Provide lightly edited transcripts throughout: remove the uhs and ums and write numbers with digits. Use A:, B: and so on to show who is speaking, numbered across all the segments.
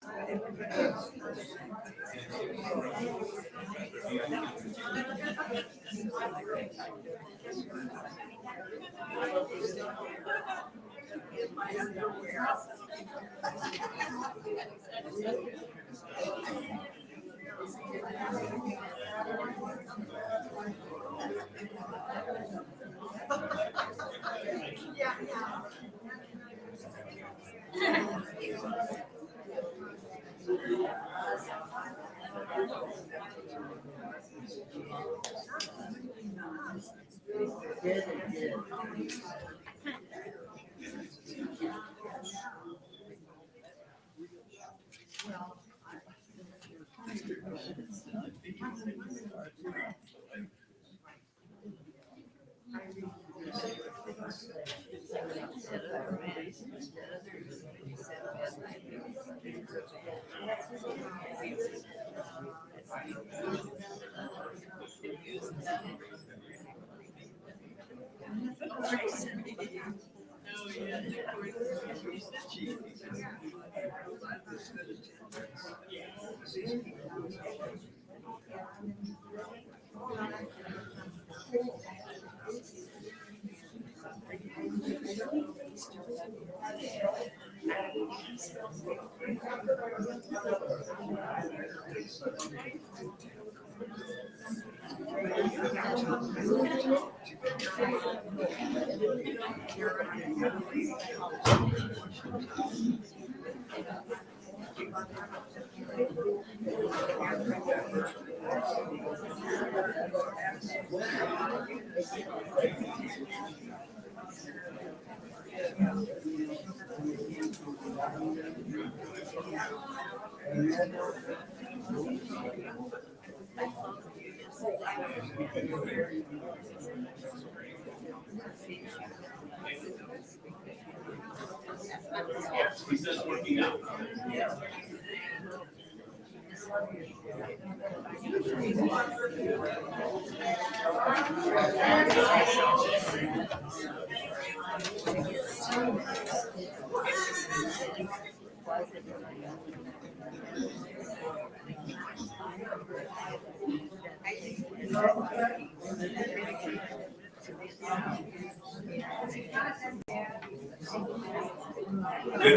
A: Good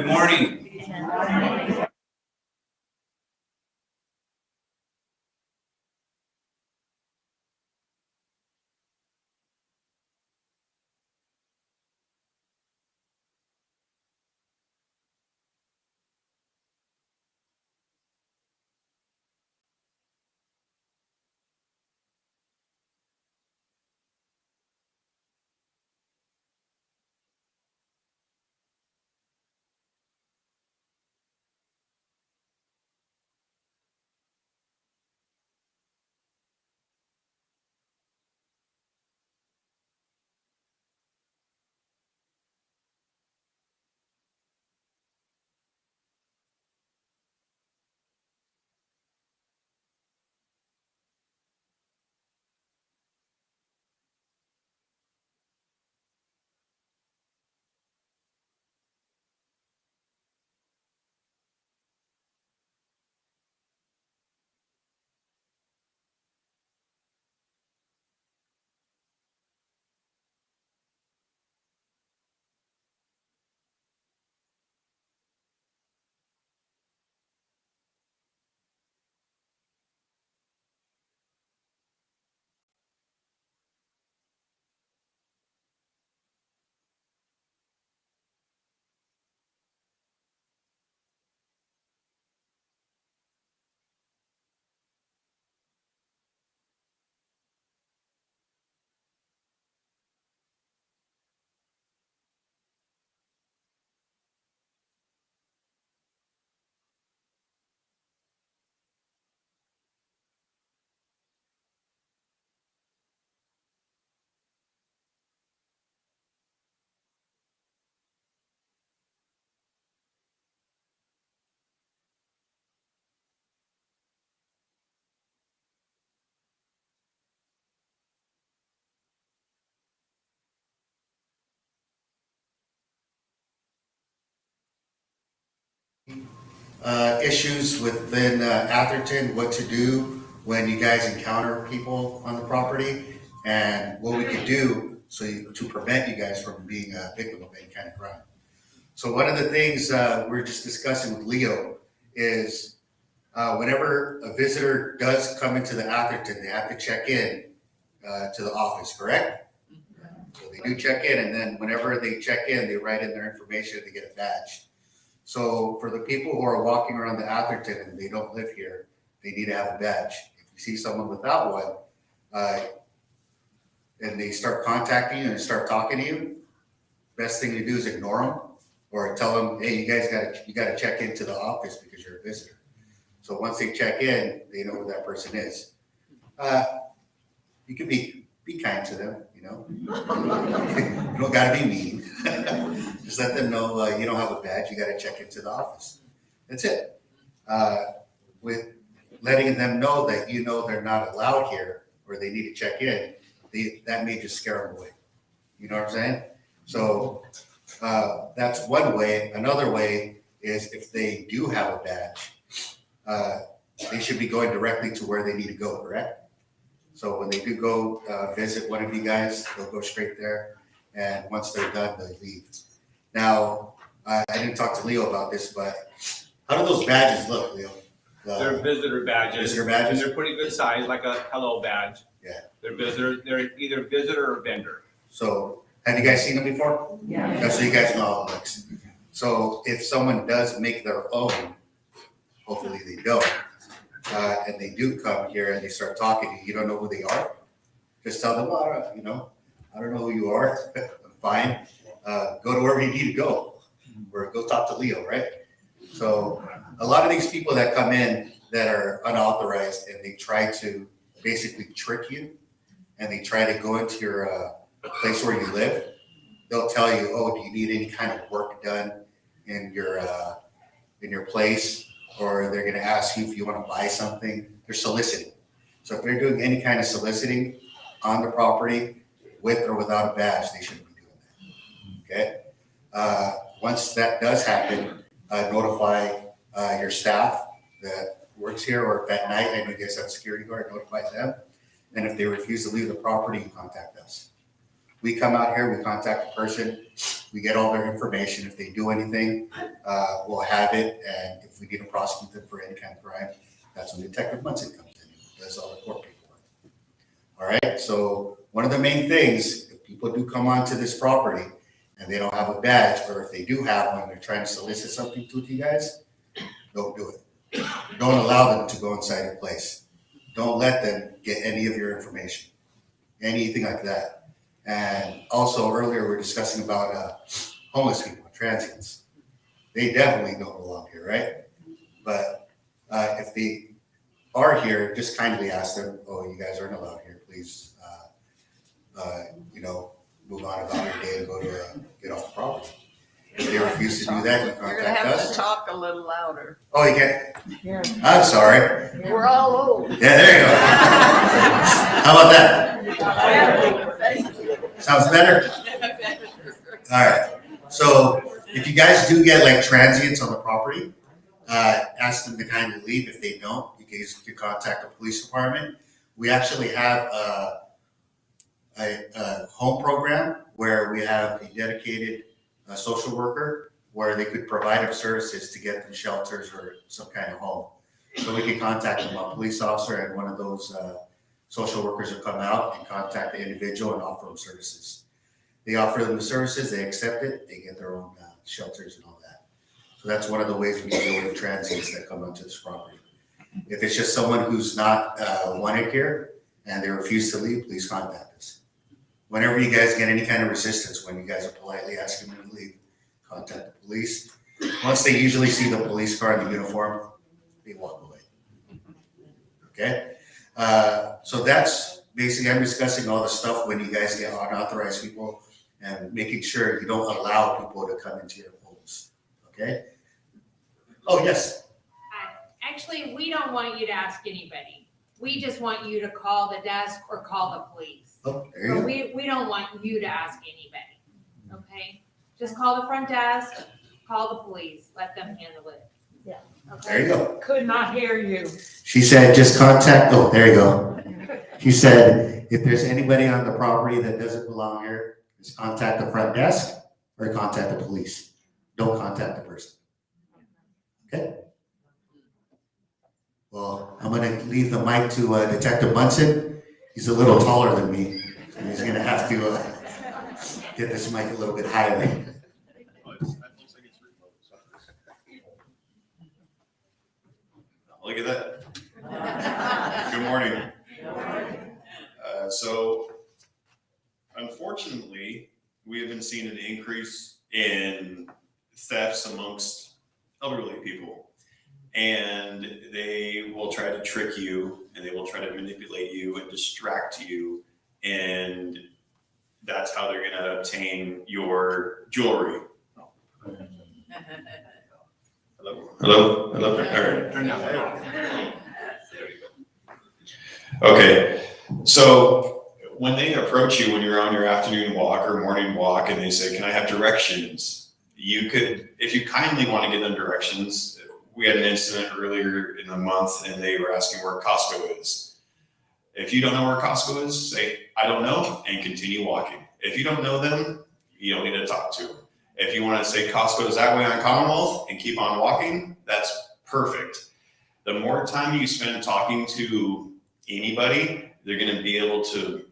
A: morning.
B: issues within Atherton, what to do when you guys encounter people on the property, and what we could do to prevent you guys from being a victim of any kind of crime. So one of the things we're just discussing with Leo is whenever a visitor does come into the Atherton, they have to check in to the office, correct? So they do check in, and then whenever they check in, they write in their information, they get a badge. So for the people who are walking around the Atherton and they don't live here, they need to have a badge. If you see someone without one, and they start contacting you and start talking to you, best thing to do is ignore them or tell them, hey, you guys gotta check into the office because you're a visitor. So once they check in, they know who that person is. You can be kind to them, you know. You don't gotta be mean. Just let them know you don't have a badge, you gotta check into the office. That's it. With letting them know that you know they're not allowed here or they need to check in, that may just scare them away. You know what I'm saying? So that's one way. Another way is if they do have a badge, they should be going directly to where they need to go, correct? So when they do go visit one of you guys, they'll go straight there. And once they're done, they leave. Now, I didn't talk to Leo about this, but how do those badges look, Leo?
C: They're visitor badges.
B: Visitor badges?
C: And they're pretty good size, like a hello badge.
B: Yeah.
C: They're either visitor or vendor.
B: So have you guys seen them before?
D: Yeah.
B: Just so you guys know how it looks. So if someone does make their own, hopefully they don't, and they do come here and they start talking to you, you don't know who they are, just tell them, well, you know, I don't know who you are. I'm fine. Go to wherever you need to go, or go talk to Leo, right? So a lot of these people that come in that are unauthorized and they try to basically trick you and they try to go into your place where you live, they'll tell you, oh, do you need any kind of work done in your place? Or they're going to ask you if you want to buy something. They're soliciting. So if they're doing any kind of soliciting on the property with or without a badge, they shouldn't be doing that. Okay. Once that does happen, notify your staff that works here, or if at night, I know you guys have a security guard, notify them. And if they refuse to leave the property, you contact us. We come out here, we contact the person, we get all their information. If they do anything, we'll have it. And if we need to prosecute them for any kind of crime, that's when Detective Munson comes in and does all the court paperwork. All right. So one of the main things, if people do come onto this property and they don't have a badge, or if they do have one, they're trying to solicit something to you guys, don't do it. Don't allow them to go inside your place. Don't let them get any of your information, anything like that. And also earlier we were discussing about homeless people, transients. They definitely don't belong here, right? But if they are here, just kindly ask them, oh, you guys aren't allowed here. Please, you know, move on about your day and go to get off the property. If they refuse to do that, you
D: You're gonna
B: contact
D: have
B: us.
D: to talk a little louder.
B: Oh, you can't?
D: Yeah.
B: I'm sorry.
D: We're all old.
B: Yeah, there you go. How about that? Sounds better? All right. So if you guys do get like transients on the property, ask them to kindly leave. If they don't, you guys can contact the police department. We actually have a home program where we have a dedicated social worker where they could provide them services to get them shelters or some kind of home. So we can contact them, a police officer, and one of those social workers will come out and contact the individual and offer them services. They offer them the services, they accept it, they get their own shelters and all that. So that's one of the ways we can deal with transients that come onto this property. If it's just someone who's not wanted here and they refuse to leave, please contact us. Whenever you guys get any kind of resistance, when you guys are politely asking them to leave, contact the police. Once they usually see the police car and the uniform, they walk away. Okay? So that's basically, I'm discussing all the stuff when you guys get unauthorized people and making sure you don't allow people to come into your homes. Okay? Oh, yes.
E: Actually, we don't want you to ask anybody. We just want you to call the desk or call the police.
B: Oh, there you
E: But
B: go.
E: we don't want you to ask anybody, okay? Just call the front desk, call the police, let them handle it.
B: There you go.
D: Could not hear you.
B: She said, just contact, oh, there you go. She said, if there's anybody on the property that doesn't belong here, just contact the front desk or contact the police. Don't contact the person. Okay? Well, I'm gonna leave the mic to Detective Munson. He's a little taller than me. So he's gonna have to get this mic a little bit higher.
F: Look at that. Good morning. So, unfortunately, we have been seeing an increase in thefts amongst elderly people. And they will try to trick you, and they will try to manipulate you and distract you. And that's how they're going to obtain your jewelry. Hello? Hello? Hello? All right.
C: Turn down.
F: Okay, so when they approach you when you're on your afternoon walk or morning walk and they say, can I have directions? You could, if you kindly want to give them directions, we had an incident earlier in the month and they were asking where Costco is. If you don't know where Costco is, say, I don't know, and continue walking. If you don't know them, you don't need to talk to them. If you want to say Costco is that way on Commonwealth and keep on walking, that's perfect. The more time you spend talking to anybody, they're going to be able to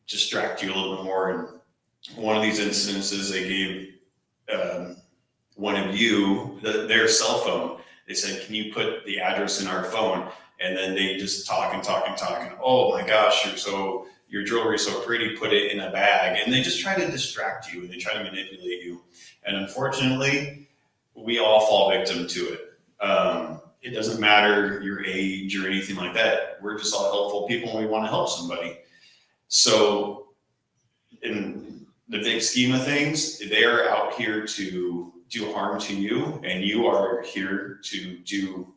F: distract you a little bit more. And one of these incidences, they gave one of you their cell phone. They said, can you put the address in our phone? And then they just talk and talk and talk. And oh my gosh, your jewelry is so pretty, put it in a bag. And they just try to distract you and they try to manipulate you. And unfortunately, we all fall victim to it. It doesn't matter your age or anything like that. We're just all helpful people and we want to help somebody. So in the big scheme of things, they are out here to do harm to you, and you are here to do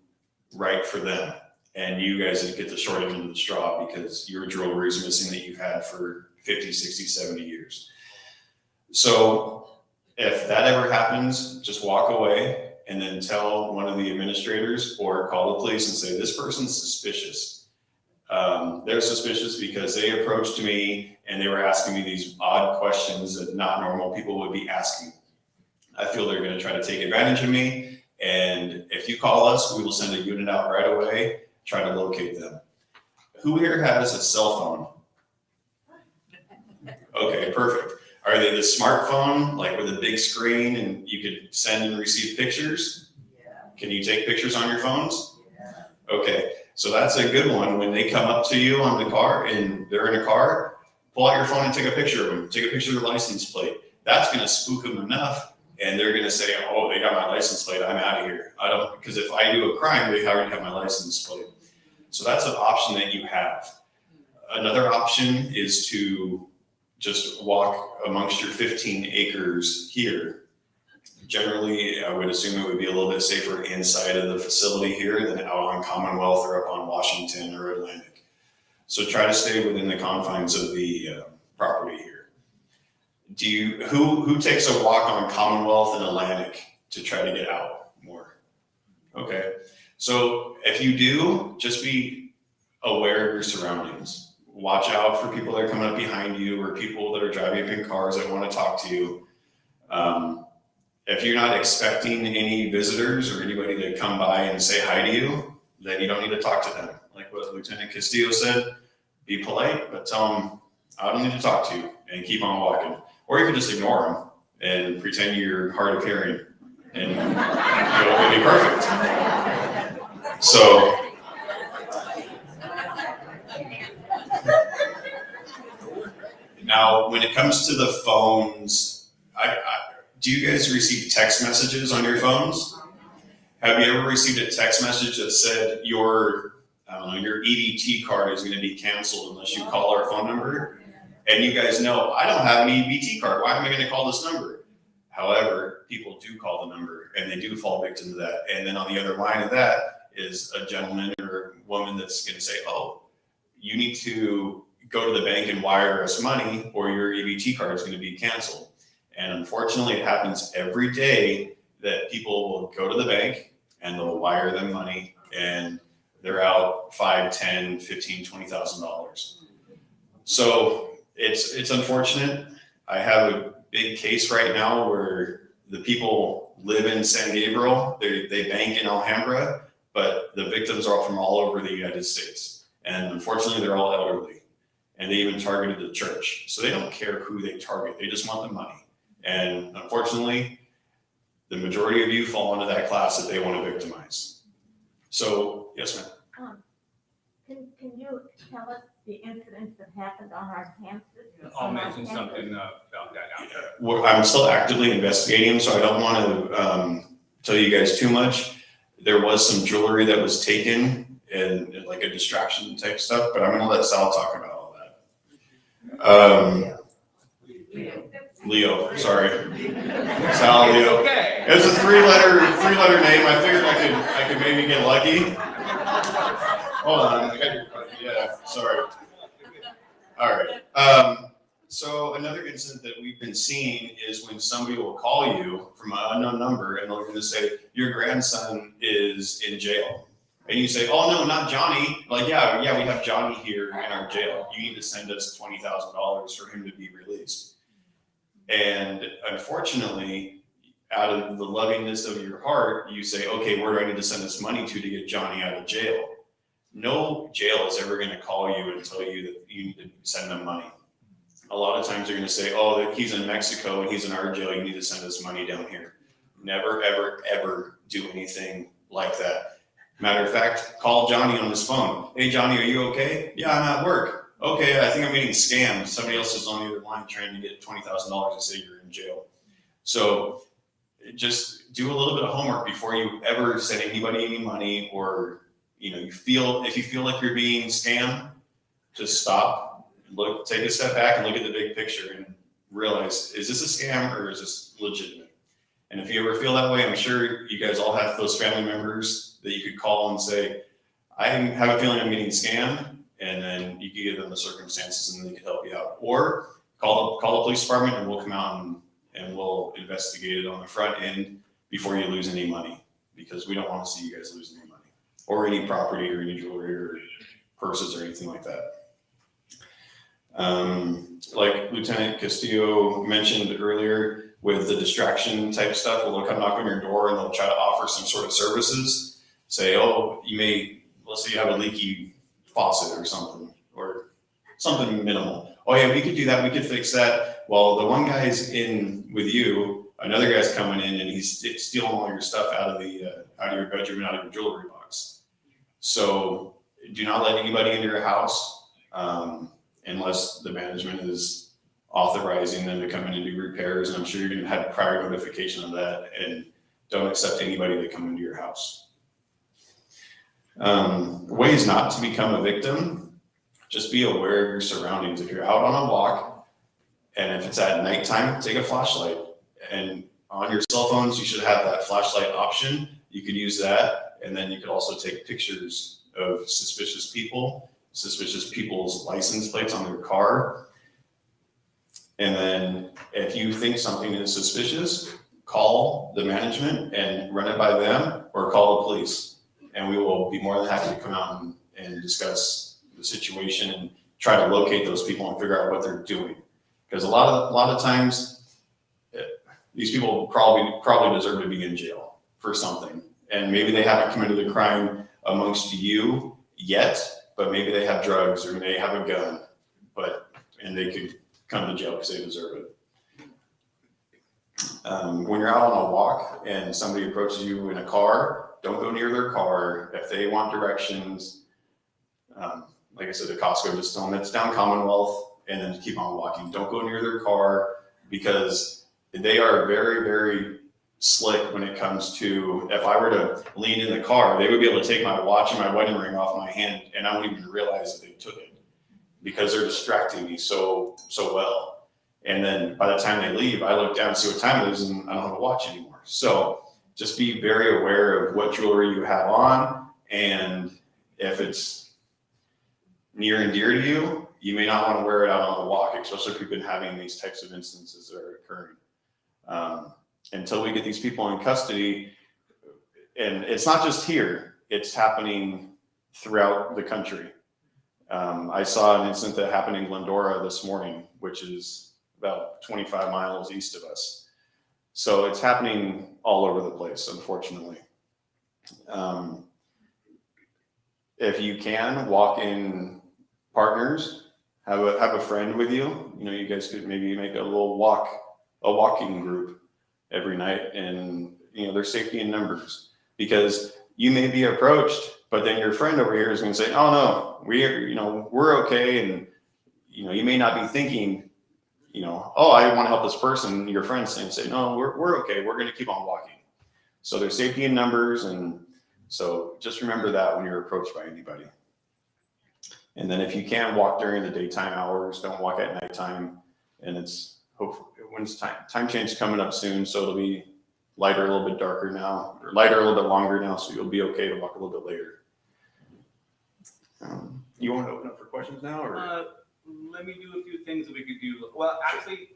F: right for them. And you guys get the short end of the straw because your jewelry is missing that you've had for 50, 60, 70 years. So if that ever happens, just walk away and then tell one of the administrators or call the police and say, this person's suspicious. They're suspicious because they approached me and they were asking me these odd questions that not normal people would be asking. I feel they're going to try to take advantage of me. And if you call us, we will send a unit out right away, try to locate them. Who here has a cell phone? Okay, perfect. Are they the smartphone, like with a big screen and you could send and receive pictures?
D: Yeah.
F: Can you take pictures on your phones?
D: Yeah.
F: Okay, so that's a good one. When they come up to you on the car and they're in a car, pull out your phone and take a picture of them. Take a picture of their license plate. That's going to spook them enough. And they're going to say, oh, they got my license plate. I'm out of here. Because if I do a crime, they already have my license plate. So that's an option that you have. Another option is to just walk amongst your 15 acres here. Generally, I would assume it would be a little bit safer inside of the facility here than out on Commonwealth or up on Washington or Atlantic. So try to stay within the confines of the property here. Who takes a walk on Commonwealth and Atlantic to try to get out more? Okay, so if you do, just be aware of your surroundings. Watch out for people that are coming up behind you or people that are driving up in cars that want to talk to you. If you're not expecting any visitors or anybody to come by and say hi to you, then you don't need to talk to them. Like what Lieutenant Castillo said, be polite, but tell them, I don't need to talk to you, and keep on walking. Or you can just ignore them and pretend you're hard of hearing, and it'll be perfect. So, now when it comes to the phones, do you guys receive text messages on your phones? Have you ever received a text message that said your EBT card is going to be canceled unless you call our phone number? And you guys know, I don't have an EBT card. Why am I going to call this number? However, people do call the number and they do fall victim to that. And then on the other line of that is a gentleman or woman that's going to say, oh, you need to go to the bank and wire us money or your EBT card is going to be canceled. And unfortunately, it happens every day that people will go to the bank and they'll wire them money, and they're out $5, $10, $15, $20,000. So it's unfortunate. I have a big case right now where the people live in San Gabriel, they bank in Alhambra, but the victims are all from all over the United States. And unfortunately, they're all elderly. And they even targeted the church. So they don't care who they target, they just want the money. And unfortunately, the majority of you fall into that class that they want to victimize. So, yes, ma'am.
G: Can you tell us the incidents that happened on our campus?
C: I'll mention something about that after.
F: Well, I'm still actively investigating, so I don't want to tell you guys too much. There was some jewelry that was taken and like a distraction type stuff, but I'm going to let Sal talk about all that. Leo, sorry. Sal, Leo.
C: Okay.
F: It's a three-letter name. I figured I could maybe get lucky. Hold on. I got your card. Yeah, sorry. All right. So another incident that we've been seeing is when somebody will call you from an unknown number and they're going to say, your grandson is in jail. And you say, oh, no, not Johnny. Like, yeah, we have Johnny here in our jail. You need to send us $20,000 for him to be released. And unfortunately, out of the lovingness of your heart, you say, okay, where do I need to send this money to get Johnny out of jail? No jail is ever going to call you and tell you that you need to send them money. A lot of times they're going to say, oh, he's in Mexico and he's in our jail. You need to send us money down here. Never, ever, ever do anything like that. Matter of fact, call Johnny on his phone. Hey, Johnny, are you okay? Yeah, I'm at work. Okay, I think I'm getting scammed. Somebody else is on the other line trying to get $20,000 and say you're in jail. So just do a little bit of homework before you ever send anybody any money, or if you feel like you're being scammed, just stop. Look, take a step back and look at the big picture and realize, is this a scam or is this legitimate? And if you ever feel that way, I'm sure you guys all have those family members that you could call and say, I have a feeling I'm getting scammed, and then you can give them the circumstances and they can help you out. Or call the police department and we'll come out and we'll investigate it on the front end before you lose any money, because we don't want to see you guys lose any money or any property or any jewelry or purses or anything like that. Like Lieutenant Castillo mentioned earlier with the distraction type stuff, they'll come knock on your door and they'll try to offer some sort of services. Say, oh, let's say you have a leaky faucet or something minimal. Oh yeah, we could do that. We could fix that. Well, the one guy's in with you, another guy's coming in and he's stealing all your stuff out of your bedroom and out of your jewelry box. So do not let anybody into your house unless the management is authorizing them to come in and do repairs. And I'm sure you're going to have prior notification of that, and don't accept anybody that come into your house. Ways not to become a victim: just be aware of your surroundings. If you're out on a walk, and if it's at nighttime, take a flashlight. And on your cell phones, you should have that flashlight option. You could use that, and then you could also take pictures of suspicious people's license plates on their car. And then if you think something is suspicious, call the management and run it by them, or call the police. And we will be more than happy to come out and discuss the situation and try to locate those people and figure out what they're doing. Because a lot of times, these people probably deserve to be in jail for something. And maybe they haven't committed a crime amongst you yet, but maybe they have drugs or they have a gun, and they could come to jail because they deserve it. When you're out on a walk and somebody approaches you in a car, don't go near their car. If they want directions, like I said, at Costco, just tell them it's down Commonwealth and then keep on walking. Don't go near their car, because they are very, very slick when it comes to, if I were to lean in the car, they would be able to take my watch and my wedding ring off my hand and I wouldn't even realize that they took it, because they're distracting me so well. And then by the time they leave, I look down and see what time it is and I don't have a watch anymore. So just be very aware of what jewelry you have on, and if it's near and dear to you, you may not want to wear it out on the walk, especially if you've been having these types of instances that are occurring. Until we get these people in custody, and it's not just here, it's happening throughout the country. I saw an incident that happened in Glendora this morning, which is about 25 miles east of us. So it's happening all over the place, unfortunately. If you can, walk in partners, have a friend with you. You know, you guys could maybe make a walking group every night, and you know, there's safety in numbers, because you may be approached, but then your friend over here is going to say, "Oh no, we're okay," and you know, you may not be thinking, you know, "Oh, I want to help this person." Your friends say, "No, we're okay. We're going to keep on walking." So there's safety in numbers, and so just remember that when you're approached by anybody. And then if you can, walk during the daytime hours, don't walk at nighttime. And it's hopefully when's time change is coming up soon, so it'll be lighter, a little bit darker now, or lighter a little bit longer now, so you'll be okay to walk a little bit later. You want to open up for questions now, or?
C: Let me do a few things that we could do. Well, actually,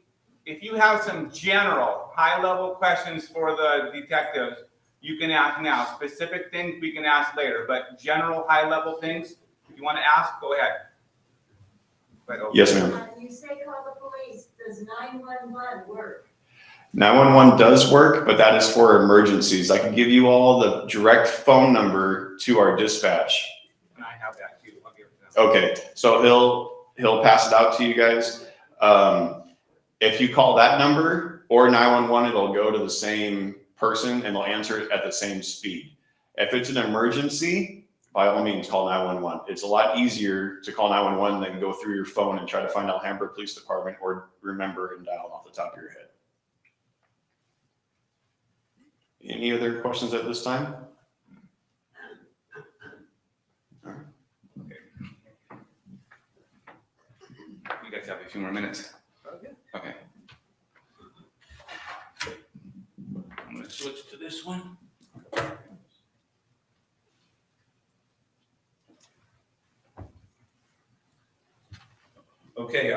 C: if you have some general, high-level questions for the detectives, you can ask now. Specific things we can ask later, but general, high-level things, if you want to ask, go ahead.
F: Yes, ma'am.
G: You say call the police, does 911 work?
F: 911 does work, but that is for emergencies. I can give you all the direct phone number to our dispatch.
C: And I have that too. I'll give it to them.
F: Okay, so he'll pass it out to you guys. If you call that number or 911, it'll go to the same person and they'll answer it at the same speed. If it's an emergency, by all means, call 911. It's a lot easier to call 911 than go through your phone and try to find Alhambra Police Department or remember and dial off the top of your head. Any other questions at this time?
C: You guys have a few more minutes. Okay. I'm going to switch to this one. Okay,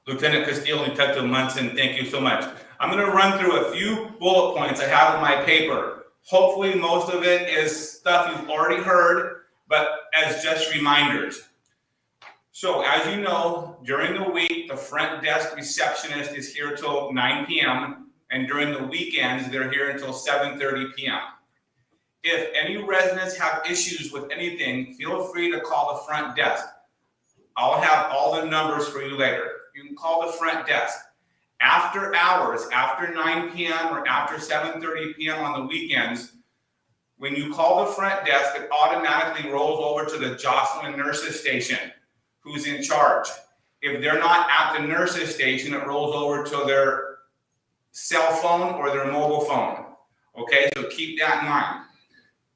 C: Lieutenant Castillo, Detective Munson, thank you so much. I'm going to run through a few bullet points I have on my paper. Hopefully most of it is stuff you've already heard, but as just reminders. So as you know, during the week, the front desk receptionist is here till 9 p.m. and during the weekends, they're here until 7:30 p.m. If any residents have issues with anything, feel free to call the front desk. I'll have all the numbers for you later. You can call the front desk. After hours, after 9 p.m. or after 7:30 p.m. on the weekends, when you call the front desk, it automatically rolls over to the Jocelyn Nurses Station, who's in charge. If they're not at the nurses station, it rolls over to their cell phone or their mobile phone. Okay, so keep that in mind.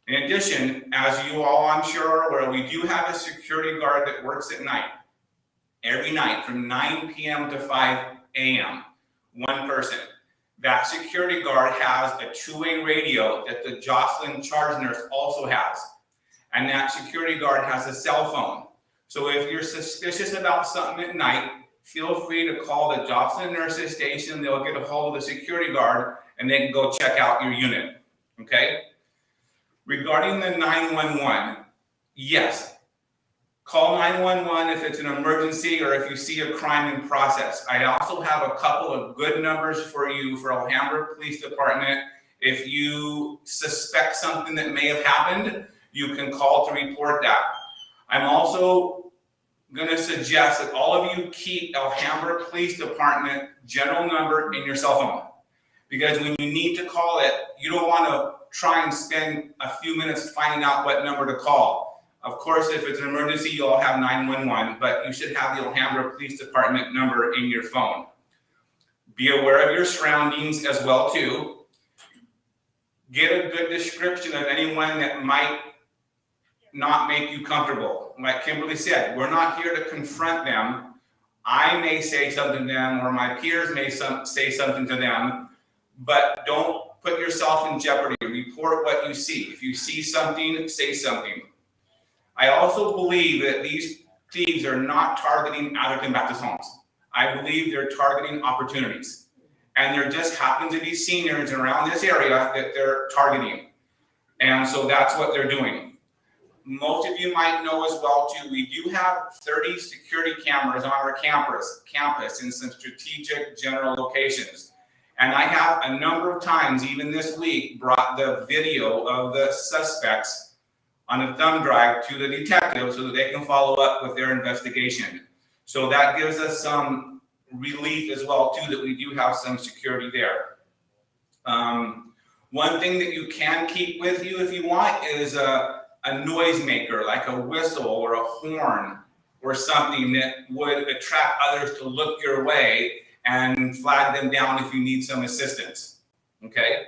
C: In addition, as you all I'm sure are aware, we do have a security guard that works at night. Every night from 9 p.m. to 5 a.m. One person. That security guard has a two-way radio that the Jocelyn charge nurse also has. And that security guard has a cell phone. So if you're suspicious about something at night, feel free to call the Jocelyn Nurses Station. They'll get a hold of the security guard and they can go check out your unit. Okay? Regarding the 911, yes, call 911 if it's an emergency or if you see a crime in process. I also have a couple of good numbers for you for Alhambra Police Department. If you suspect something that may have happened, you can call to report that. I'm also going to suggest that all of you keep Alhambra Police Department general number in your cell phone. Because when you need to call it, you don't want to try and spend a few minutes finding out what number to call. Of course, if it's an emergency, you'll have 911, but you should have the Alhambra Police Department number in your phone. Be aware of your surroundings as well, too. Get a good description of anyone that might not make you comfortable. Like Kimberly said, we're not here to confront them. I may say something to them, or my peers may say something to them, but don't put yourself in jeopardy. Report what you see. If you see something, say something. I also believe that these thieves are not targeting Atherton Baptist homes. I believe they're targeting opportunities. And there just happen to be seniors around this area that they're targeting. And so that's what they're doing. Most of you might know as well too, we do have 30 security cameras on our campus in some strategic general locations. And I have a number of times, even this week, brought the video of the suspects on a thumb drive to the detective so that they can follow up with their investigation. So that gives us some relief as well too, that we do have some security there. One thing that you can keep with you if you want is a noisemaker, like a whistle or a horn or something that would attract others to look your way and flag them down if you need some assistance. Okay.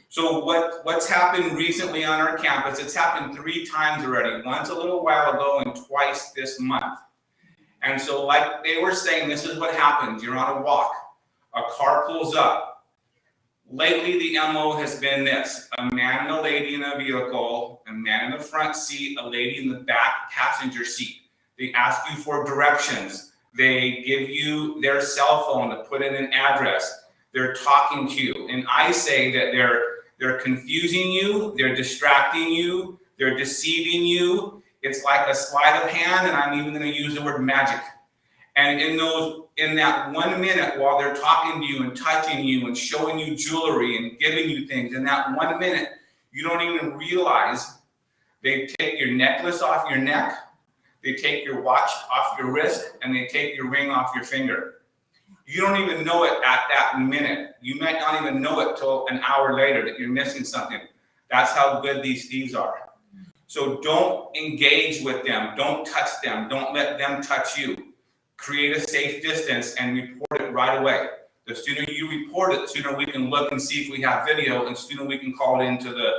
C: So what's happened recently on our campus? It's happened 3 times already. Once a little while ago and twice this month. And so, like they were saying, this is what happens. You're on a walk. A car pulls up. Lately, the MO has been this: a man and a lady in a vehicle, a man in the front seat, a lady in the back passenger seat. They ask you for directions. They give you their cell phone to put in an address. They're talking to you. And I say that they're confusing you, they're distracting you, they're deceiving you. It's like a sleight of hand, and I'm even going to use the word magic. And in that 1 minute while they're talking to you and touching you and showing you jewelry and giving you things, in that 1 minute, you don't even realize they take your necklace off your neck, they take your watch off your wrist, and they take your ring off your finger. You don't even know it at that minute. You might not even know it till an hour later that you're missing something. That's how good these thieves are. So don't engage with them. Don't touch them. Don't let them touch you. Create a safe distance and report it right away. The sooner you report it, the sooner we can look and see if we have video, and the sooner we can call it into the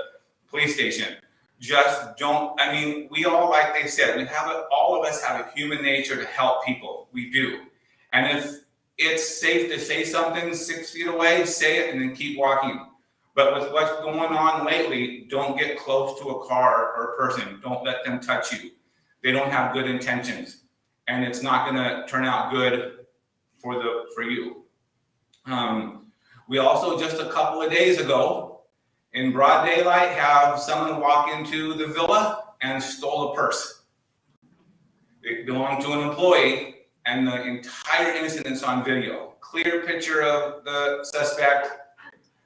C: police station. Just don't, I mean, we all, like they said, all of us have a human nature to help people. We do. And if it's safe to say something 6 feet away, say it and then keep walking. But with what's going on lately, don't get close to a car or a person. Don't let them touch you. They don't have good intentions, and it's not going to turn out good for you. We also, just a couple of days ago, in broad daylight, have someone walk into the villa and stole a purse. It belonged to an employee, and the entire incident's on video. Clear picture of the suspect,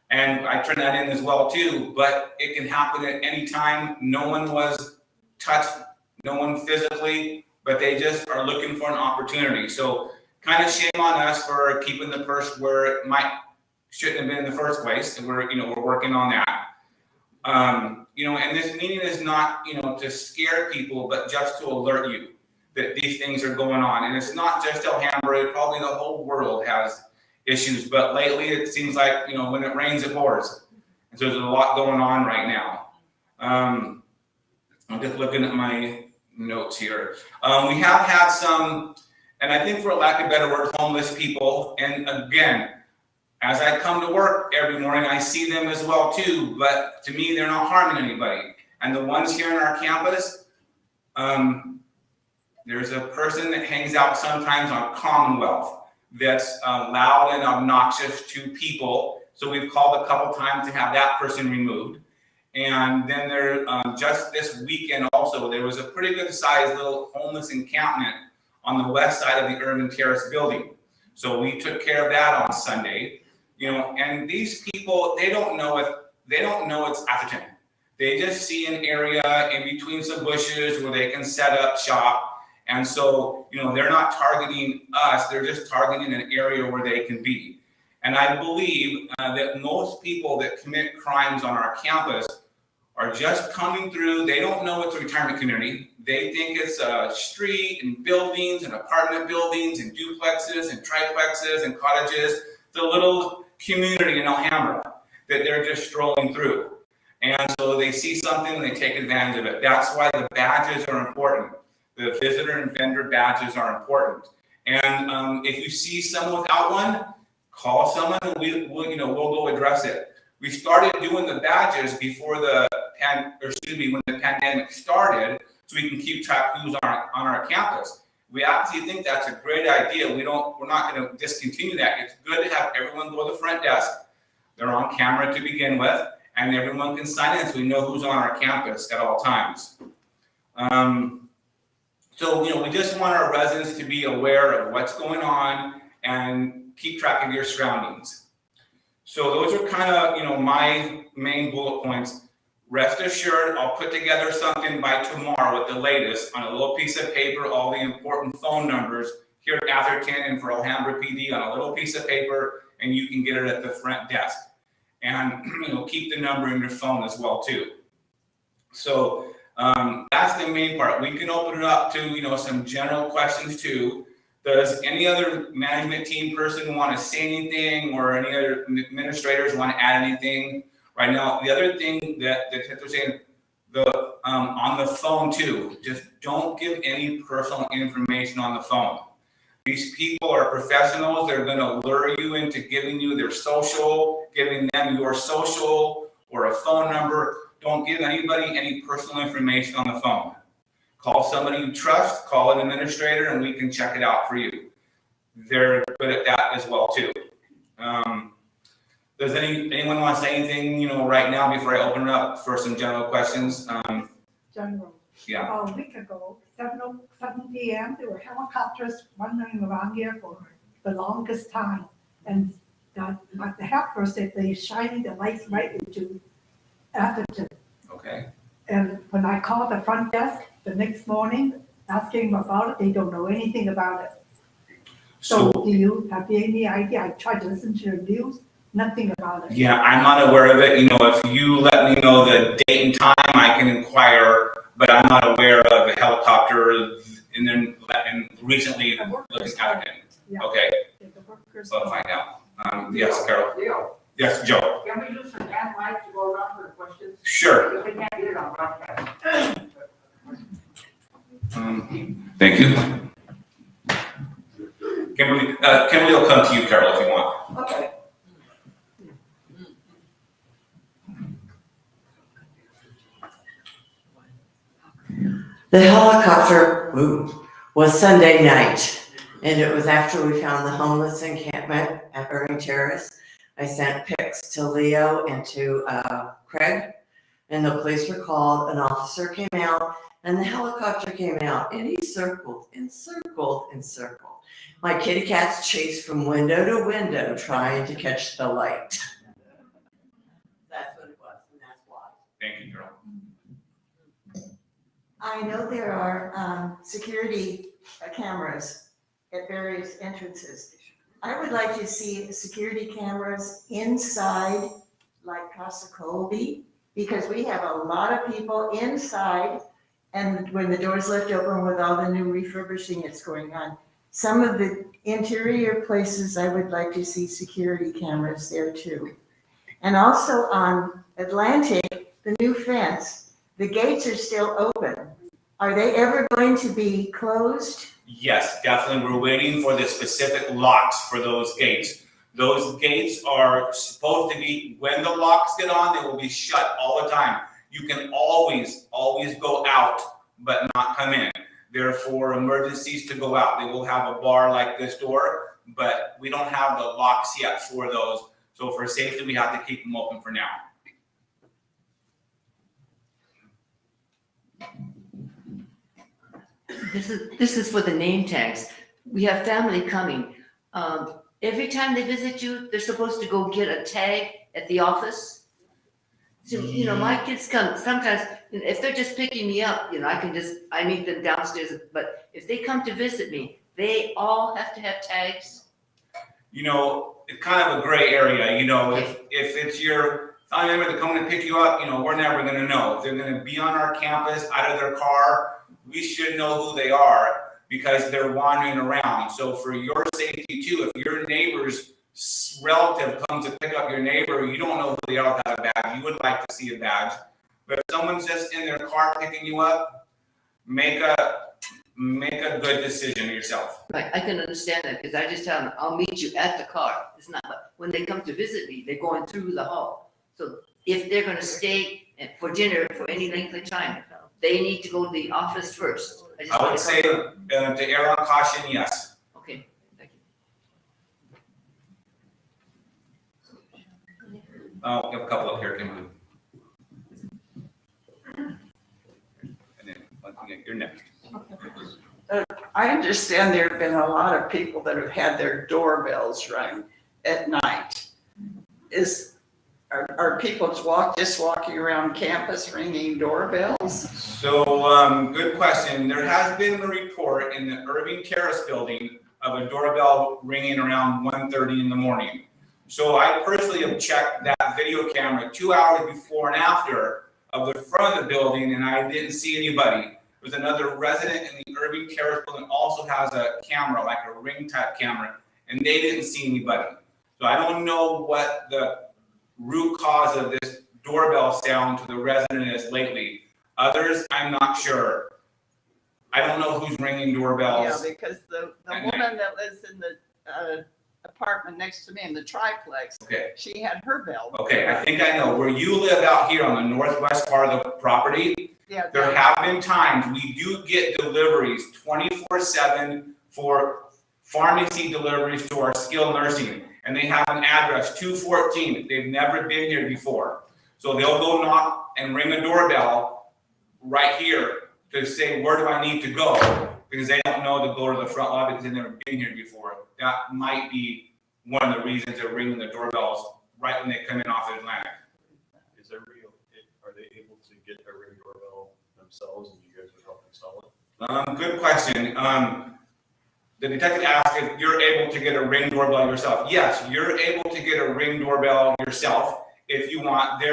C: and I turned that in as well too, but it can happen at any time. No one was touched, no one physically, but they just are looking for an opportunity. So kind of shame on us for keeping the purse where it shouldn't have been in the first place, and we're working on that. And this meeting is not, to scare people, but just to alert you that these things are going on. And it's not just Alhambra, probably the whole world has issues, but lately it seems like, when it rains, it pours. And so there's a lot going on right now. I'm just looking at my notes here. We have had some, and I think for lack of a better word, homeless people. And again, as I come to work every morning, I see them as well too, but to me, they're not harming anybody. And the ones here in our campus, there's a person that hangs out sometimes on Commonwealth that's loud and obnoxious to people. So we've called a couple times to have that person removed. And then there, just this weekend also, there was a pretty good sized little homeless encampment on the west side of the Urban Terrace building. So we took care of that on Sunday. And these people, they don't know it's Atherton. They just see an area in between some bushes where they can set up shop. And so, they're not targeting us, they're just targeting an area where they can be. And I believe that most people that commit crimes on our campus are just coming through. They don't know it's a retirement community. They think it's a street and buildings and apartment buildings and duplexes and triplexes and cottages. It's a little community in Alhambra that they're just strolling through. And so they see something and they take advantage of it. That's why the badges are important. The visitor and vendor badges are important. And if you see someone without one, call someone and we'll go address it. We started doing the badges before when the pandemic started, so we can keep track of who's on our campus. we actually think that's a great idea. We're not gonna discontinue that. It's good to have everyone go to the front desk. They're on camera to begin with, and everyone can sign in so we know who's on our campus at all times. So, we just want our residents to be aware of what's going on and keep track of your surroundings. So those are kind of, my main bullet points. Rest assured, I'll put together something by tomorrow at the latest on a little piece of paper, all the important phone numbers here at Atherton and for Alhambra PD on a little piece of paper, and you can get it at the front desk. And, keep the number in your phone as well, too. So that's the main part. We can open it up to, some general questions, too. Does any other management team person want to say anything, or any other administrators want to add anything? Right now, the other thing that they're saying, on the phone too, just don't give any personal information on the phone. These people are professionals. They're going to lure you into giving you their social, giving them your social or a phone number. Don't give anybody any personal information on the phone. Call somebody you trust, call an administrator, and we can check it out for you. They're good at that as well too. Does anyone want to say anything, right now before I open it up for some general questions?
H: General.
C: Yeah.
H: A week ago, 7 p.m., there were helicopters wandering around here for the longest time. And the helper said they shining the lights right into Atherton.
C: Okay.
H: And when I called the front desk the next morning, asking them about it, they don't know anything about it. So do you have any idea? I tried to listen to the news, nothing about it.
C: Yeah, I'm not aware of it. If you let me know the date and time, I can inquire, but I'm not aware of a helicopter and recently looking at it.
H: Yeah.
C: Okay,
H: The workers.
C: so I'll find out. Yes, Carol.
I: Leo,
C: Yes, Joe.
I: can we use some hand mic to go around for the questions?
C: Sure.
I: Because we can't get it on broadcast.
C: Thank you. Kimberly will come to you, Carol, if you want.
I: Okay.
J: The helicopter was Sunday night, and it was after we found the homeless encampment at Irving Terrace. I sent pics to Leo and to Craig, and the police were called. An officer came out, and the helicopter came out, and he circled and circled and circled. My kitty cats chased from window to window trying to catch the light. That's what it was, and that's why.
C: Thank you, Carol.
G: I know there are security cameras at various entrances. I would like to see security cameras inside, like Casa Colby, because we have a lot of people inside, and when the doors left open with all the new refurbishing that's going on. Some of the interior places, I would like to see security cameras there too. And also on Atlantic, the new fence, the gates are still open. Are they ever going to be closed?
C: Yes, definitely. We're waiting for the specific locks for those gates. Those gates are supposed to be, when the locks get on, they will be shut all the time. You can always go out, but not come in. They're for emergencies to go out. They will have a bar like this door, but we don't have the locks yet for those. So for safety, we have to keep them open for now.
D: This is for the name tags. We have family coming. Every time they visit you, they're supposed to go get a tag at the office. So, my kids come, sometimes, if they're just picking me up, I meet them downstairs, but if they come to visit me, they all have to have tags.
C: It's kind of a gray area, if it's your family member that coming to pick you up, we're never gonna know. If they're gonna be on our campus, out of their car, we should know who they are because they're wandering around. So for your safety too, if your neighbor's relative comes to pick up your neighbor, you don't know who they are without a badge. You would like to see a badge. But if someone's just in their car picking you up, make a good decision yourself.
D: Right, I can understand that, because I just tell them, I'll meet you at the car. It's not, but when they come to visit me, they're going through the hall. So if they're gonna stay for dinner for any length of time, they need to go to the office first? just
C: I
D: wanna
C: would say,
D: confirm.
C: to err on caution, yes.
D: Okay, thank you.
C: We have a couple up here, come on. And then, you're next.
K: I understand there have been a lot of people that have had their doorbells rung at night. Are people just walking around campus ringing doorbells?
C: So, good question. There has been a report in the Irving Terrace building of a doorbell ringing around 1:30 in the morning. So I personally have checked that video camera 2 hours before and after of the front of the building, and I didn't see anybody. There's another resident in the Irving Terrace building also has a camera, like a ring type camera, and they didn't see anybody. So I don't know what the root cause of this doorbell sound to the resident is lately. Others, I'm not sure. I don't know who's ringing
K: Yeah,
C: doorbells.
K: because the
C: At
K: woman that lives in the apartment next to me in the triplex,
C: Okay,
K: she had her bell.
C: okay, I think I know. Where you live out here on the northwest part of the property,
K: Yeah,
C: there have been times we do get deliveries 24/7 for pharmacy deliveries to our skilled nursing. And they have an address, 214. They've never been here before. So they'll go knock and ring a doorbell right here to say, where do I need to go? Because they don't know to go to the front lobby because they've never been here before. That might be one of the reasons they're ringing the doorbells right when they come in off Atlantic.
F: Is there real, are they able to get a ring doorbell themselves and you guys would help install it?
C: Good question. The detective asked if you're able to get a ring doorbell yourself. Yes, you're able to get a ring doorbell yourself if you want.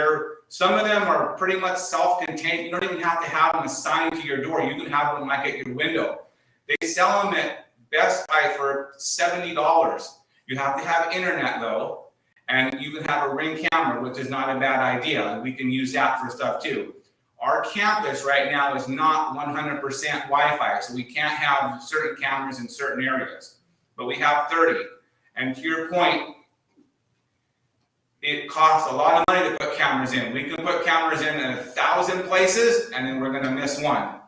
C: Some of them are pretty much self-contained. You don't even have to have them assigned to your door. You can have them like at your window. They sell them at Best Buy for $70. You have to have internet though, and you can have a ring camera, which is not a bad idea. We can use that for stuff too. Our campus right now is not 100% Wi-Fi, so we can't have certain cameras in certain areas, but we have 30. And to your point, it costs a lot of money to put cameras in. We can put cameras in 1,000 places, and then we're gonna miss one.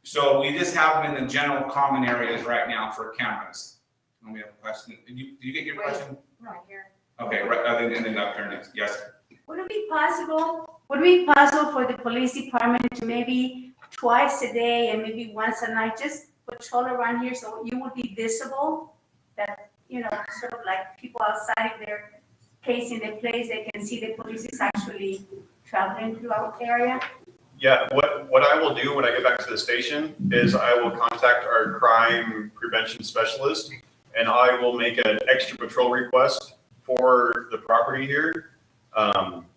C: So we just have them in the general common areas right now for cameras. And we have a question. Did you get your question?
E: Right here.
C: Okay, right, and then up here next. Yes.
L: Would it be possible for the police department to maybe twice a day and maybe once a night, just patrol around here so you would be visible? That, sort of like people outside, if they're casing the place, they can see the police is actually traveling throughout the area?
F: Yeah, what I will do when I get back to the station is I will contact our crime prevention specialist and I will make an extra patrol request for the property here.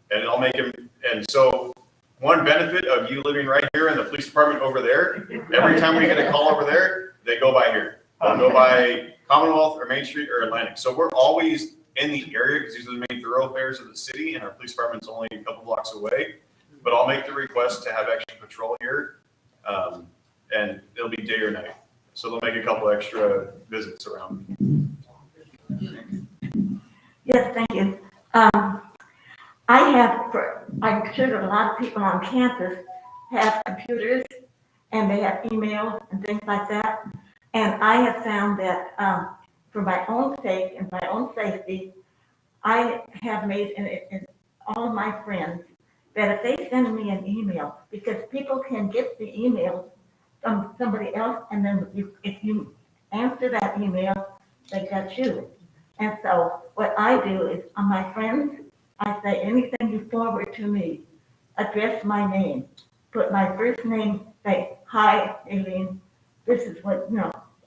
F: And I'll make him, and so one benefit of you living right here and the police department over there, every time we get a call over there, they go by here. They'll go by Commonwealth or Main Street or Atlantic. So we're always in the area because these are the main thoroughfares of the city and our police department's only a couple blocks away. But I'll make the request to have extra patrol here. And it'll be day or night. So they'll make a couple extra visits around.
G: Yes, thank you. I'm sure that a lot of people on campus have computers and they have email and things like that. And I have found that for my own sake and my own safety, I have made in all of my friends that if they send me an email, because people can get the email from somebody else, and then if you answer that email, they got you. And so what I do is on my friends, I say anything you forward to me, address my name, put my first name, say, hi, Aileen, this is what,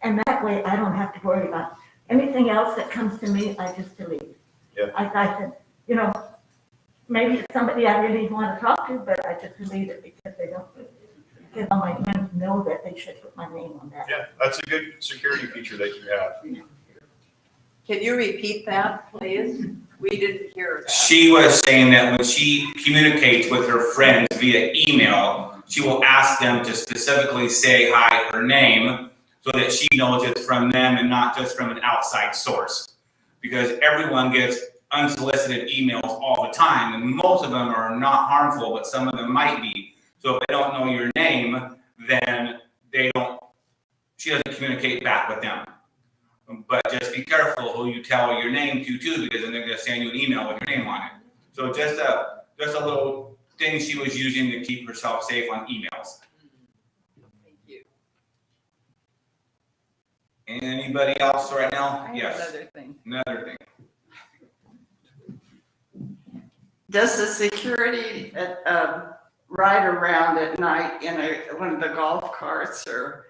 G: and that way I don't have to worry about anything else that comes to me, I just delete.
F: Yeah.
G: I said, maybe it's somebody I really want to talk to, but I just delete it because all my friends know that they should put my name on that.
F: Yeah, that's a good security feature that you have.
K: Can you repeat that, please? We didn't hear that.
C: She was saying that when she communicates with her friends via email, she will ask them to specifically say hi, her name, so that she knows it's from them and not just from an outside source. Because everyone gets unsolicited emails all the time, and most of them are not harmful, but some of them might be. So if they don't know your name, then she doesn't communicate back with them. But just be careful who you tell your name to too, because then they're gonna send you an email with your name on it. So just a little thing she was using to keep herself safe on emails.
K: Thank you.
C: Anybody else right now?
K: I have
C: Yes,
K: another thing.
C: another thing.
K: Does the security ride around at night in one of the golf carts or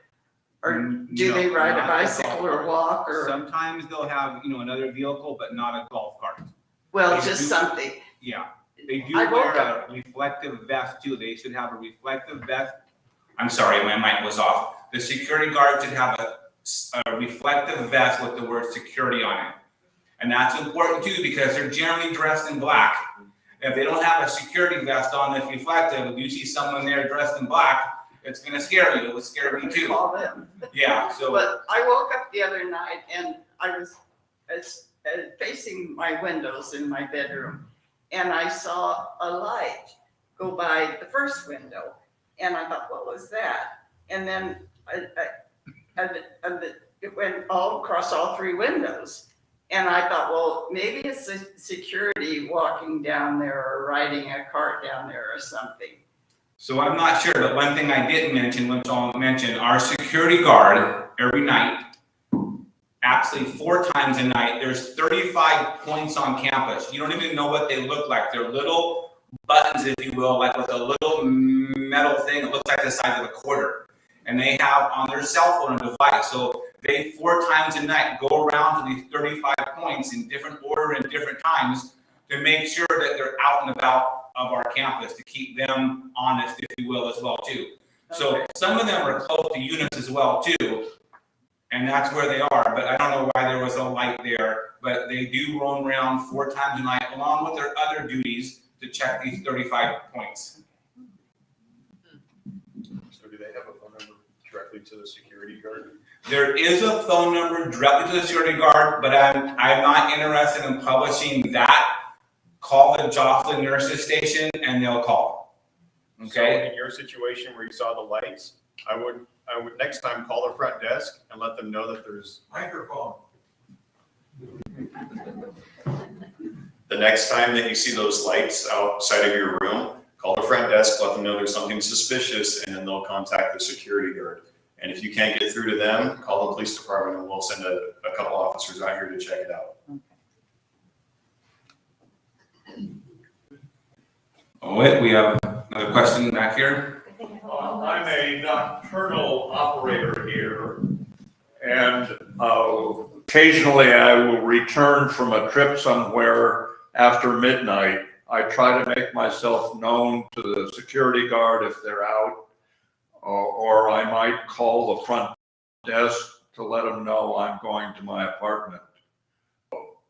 K: do they
C: No,
K: ride a
C: not
K: bicycle
C: golf
K: or
C: cart.
K: walk or,
C: Sometimes they'll have, another vehicle, but not a golf cart.
K: well,
C: they
K: just
C: do-
K: something?
C: Yeah, they do
K: I
C: wear
K: woke
C: a reflective vest too. They should have a reflective vest. I'm sorry, my mic was off. The security guard should have a reflective vest with the word security on it. And that's important too, because they're generally dressed in black. If they don't have a security vest on that's reflective, if you see someone there dressed in black, it's gonna scare you. It would scare me too.
K: Call them.
C: Yeah, so.
K: But I woke up the other night and I was facing my windows in my bedroom and I saw a light go by the first window. And I thought, what was that? And then it went all across all three windows. And I thought, well, maybe it's a security walking down there or riding a cart down there or something.
C: So I'm not sure, but one thing I didn't mention, which I'll mention, our security guard every night, actually 4 times a night, there's 35 points on campus. You don't even know what they look like. They're little buttons, if you will, like with a little metal thing that looks like the size of a quarter. And they have on their cell phone a device. So they 4 times a night go around to these 35 points in different order and different times to make sure that they're out and about of our campus, to keep them honest, if you will, as well too. So some of them are close to units as well too, and that's where they are. But I don't know why there was a light there, but they do roam around 4 times a night along with their other duties to check these 35 points.
F: So do they have a phone number directly to the security guard?
C: There is a phone number directly to the security guard, but I'm not interested in publishing that. Call the Joplin Nurses Station and they'll call. Okay?
F: So in your situation where you saw the lights, I would next time call the front desk and let them know that there's microphone. The next time that you see those lights outside of your room, call the front desk, let them know there's something suspicious, and then they'll contact the security guard. And if you can't get through to them, call the police department and we'll send a couple officers out here to check it out.
C: Oh, wait, we have another question back here.
M: I'm a nocturnal operator here, and occasionally I will return from a trip somewhere after midnight. I try to make myself known to the security guard if they're out, or I might call the front desk to let them know I'm going to my apartment.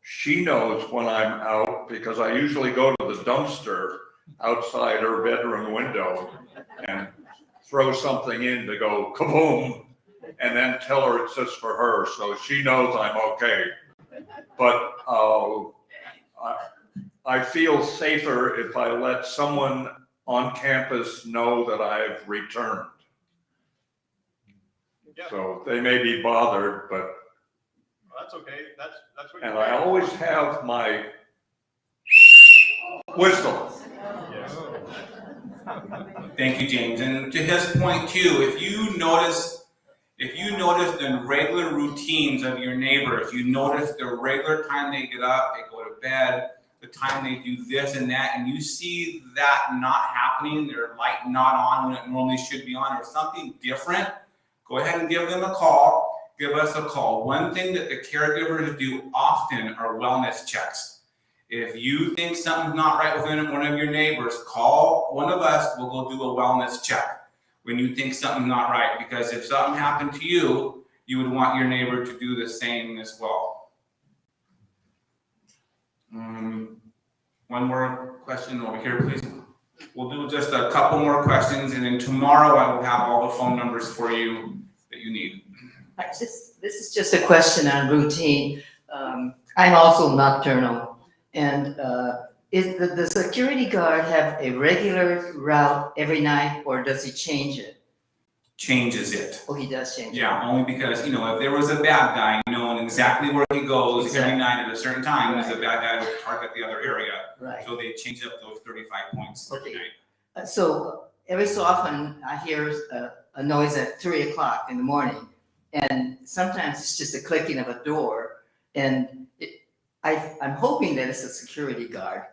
M: She knows when I'm out because I usually go to the dumpster outside her bedroom window and throw something in to go kaboom, and then tell her it's just for her, so she knows I'm okay. But I feel safer if I let someone on campus know that I've returned.
F: Yeah.
M: So they may be bothered, but,
F: Well, that's okay. That's what.
M: and I always have my whistle.
F: Yes.
C: Thank you, James. And to his point too, if you notice the regular routines of your neighbors, you notice the regular time they get up, they go to bed, the time they do this and that, and you see that not happening, their light not on when it normally should be on, or something different, go ahead and give them a call. Give us a call. One thing that the caregivers do often are wellness checks. If you think something's not right with one of your neighbors, call one of us, we'll go do a wellness check when you think something's not right. Because if something happened to you, you would want your neighbor to do the same as well. One more question over here, please. We'll do just a couple more questions, and then tomorrow I will have all the phone numbers for you that you need.
D: This is just a question on routine. I'm also nocturnal, and Is the security guard have a regular route every night, or does he change it?
C: Changes it.
D: Oh, he does change it?
C: Yeah, only because, you know, if there was a bad guy, knowing exactly where he goes every
D: Exactly.
C: night at a certain time, there's a bad guy would target the other area.
D: Right.
C: So they change up those 35 points every
D: Okay.
C: night.
D: So every so often I hear a noise at 3 o'clock in the morning, and sometimes it's just a clicking of a door, and I'm hoping that it's a security guard.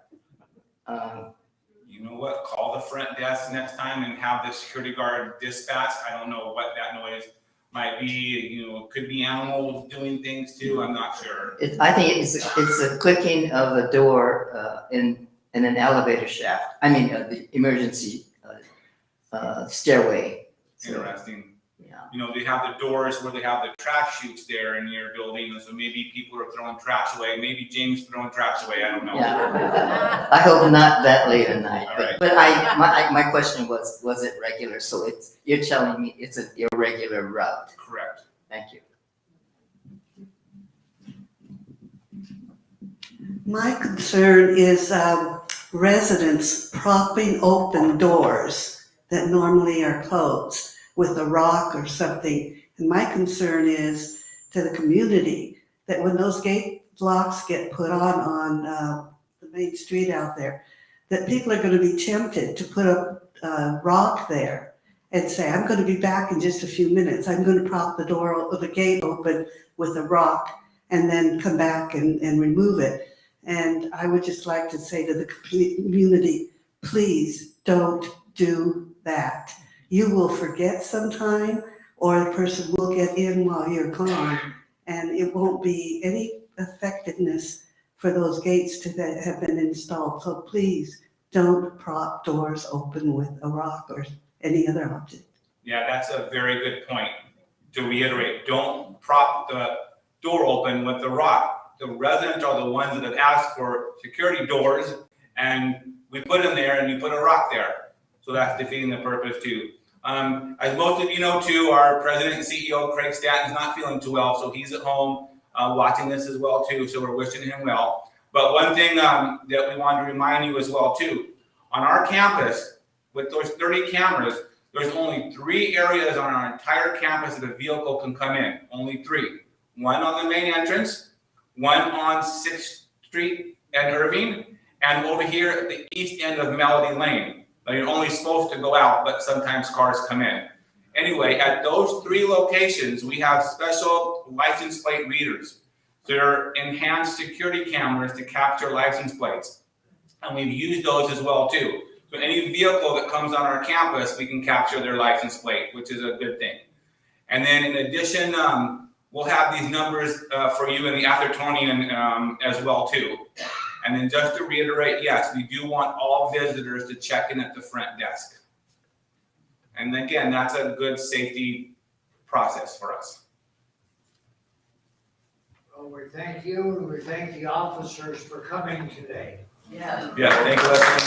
C: You know what? Call the front desk next time and have the security guard dispatched. I don't know what that noise might be. You know, it could be animals doing things too. I'm not sure.
D: I think it's a clicking of a door in an elevator shaft. I mean, the emergency stairway. So,
C: Interesting.
D: yeah.
C: You know, they have the doors where they have the trash chutes there in your building, and so maybe people are throwing trash away. Maybe James throwing trash away. I don't know.
D: Yeah. I hope not that late at night.
C: All right.
D: But my question was it regular? So you're telling me it's an irregular route.
C: Correct.
D: Thank you.
N: My concern is residents propping open doors that normally are closed with a rock or something. And my concern is to the community that when those gate locks get put on the main street out there, that people are going to be tempted to put a rock there and say, I'm going to be back in just a few minutes. I'm going to prop the gate open with a rock and then come back and remove it. And I would just like to say to the community, please don't do that. You will forget sometime, or the person will get in while you're gone, and it won't be any effectiveness for those gates that have been installed. So please don't prop doors open with a rock or any other object.
C: Yeah, that's a very good point. To reiterate, don't prop the door open with the rock. The residents are the ones that have asked for security doors, and we put them there and you put a rock there. So that's defeating the purpose too. As most of you know too, our president and CEO, Craig Stanton, is not feeling too well, so he's at home watching this as well too, so we're wishing him well. But one thing that we wanted to remind you as well too, on our campus, with those 30 cameras, there's only 3 areas on our entire campus that a vehicle can come in, only 3. One on the main entrance, one on 6th Street and Irving, and over here at the east end of Melody Lane. Now, you're only supposed to go out, but sometimes cars come in. Anyway, at those 3 locations, we have special license plate readers. They're enhanced security cameras to capture license plates. And we've used those as well too. So any vehicle that comes on our campus, we can capture their license plate, which is a good thing. And then in addition, we'll have these numbers for you in the Athertonian as well too. And then just to reiterate, yes, we do want all visitors to check in at the front desk. And again, that's a good safety process for us.
I: Well, we thank you and we thank the officers for coming today.
D: Yeah.
C: Yeah, thank you, Leslie.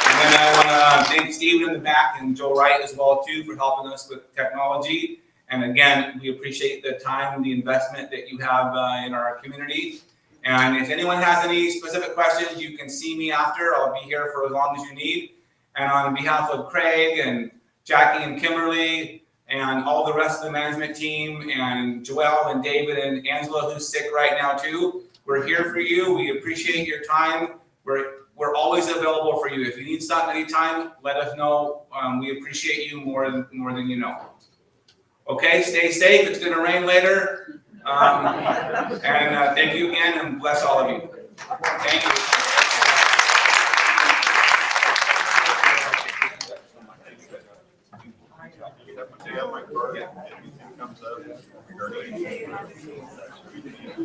C: And then I want to thank Steve in the back and Joe Wright as well too for helping us with technology. And again, we appreciate the time and the investment that you have in our community. And if anyone has any specific questions, you can see me after. I'll be here for as long as you need. And on behalf of Craig and Jackie and Kimberly and all the rest of the management team and Joelle and David and Angela, who's sick right now too, we're here for you. We appreciate your time. We're always available for you. If you need something anytime, let us know. We appreciate you more than you know. Okay, stay safe. It's going to rain later. And thank you again, and bless all of you. Thank you.
F: Yeah.